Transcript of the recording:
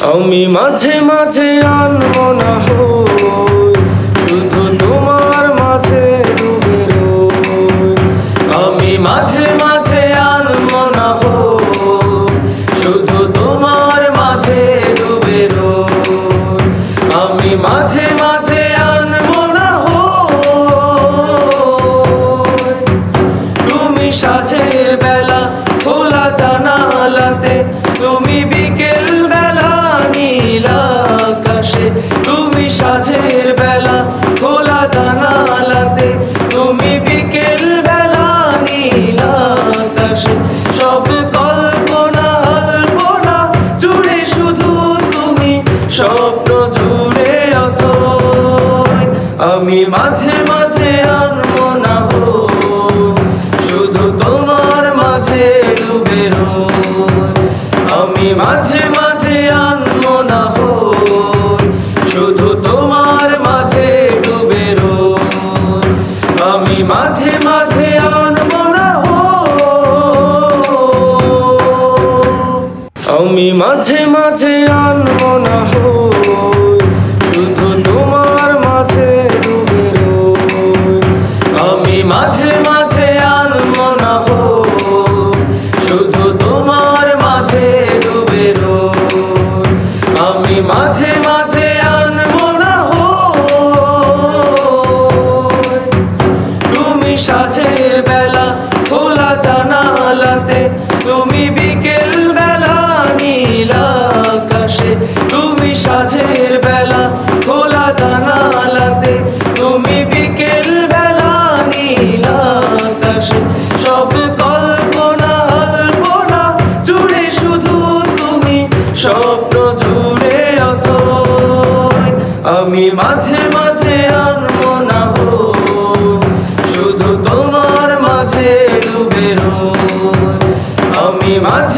আমি মাঝে মাঝে আনমো না হই, শুধু তোমার মাঝে ডুবে রই। আমি মাঝে মাঝে আনমো না হই, শুধু তোমার মাঝে ডুবে রই। আমি মাঝে মাঝে আনমো না হই, তুমি সাঁঝের বেলা খোলা জানালাতে, তুমি বিকেল বেলা নীল আকাশে। তুমি সাঁঝের বেলা খোলা জানালাতে, তুমি বিকেল বেলা নীল আকাশে। সব কল্পনা আলপনা জুড়ে শুধু তুমি, স্বপ্ন জুড়ে অথই। আমি মাঝে মাঝে আনমো না হই, শুধু তোমার মাঝে ডুবে রই। আমি মাঝে মাঝে আনমো না হই, শুধু তোমার মাঝে ডুবে রই। আমি মাঝে মাঝে আনমো না হই, আমি মাঝে মাঝে আনমো না হই, শুধু তোমার মাঝে ডুবে রই। আমি মাঝে মাঝে আনমো না হই, শুধু তোমার মাঝে ডুবে রই। আমি মাঝে মাঝে আনমো না হই, তুমি সাঁঝের বেলা খোলা জানালাতে, তুমি বিকেল বেলা নীল আকাশে। তুমি সাঁঝের বেলা খোলা জানালাতে, তুমি বিকেল বেলা নীল আকাশে। সব কল্পনা আলপনা জুড়ে শুধু তুমি, স্বপ্ন জুড়ে অথই। আমি মাঝে মাঝে আনমো না হই, শুধু তোমার মাঝে ডুবে রই। আমি মাঝে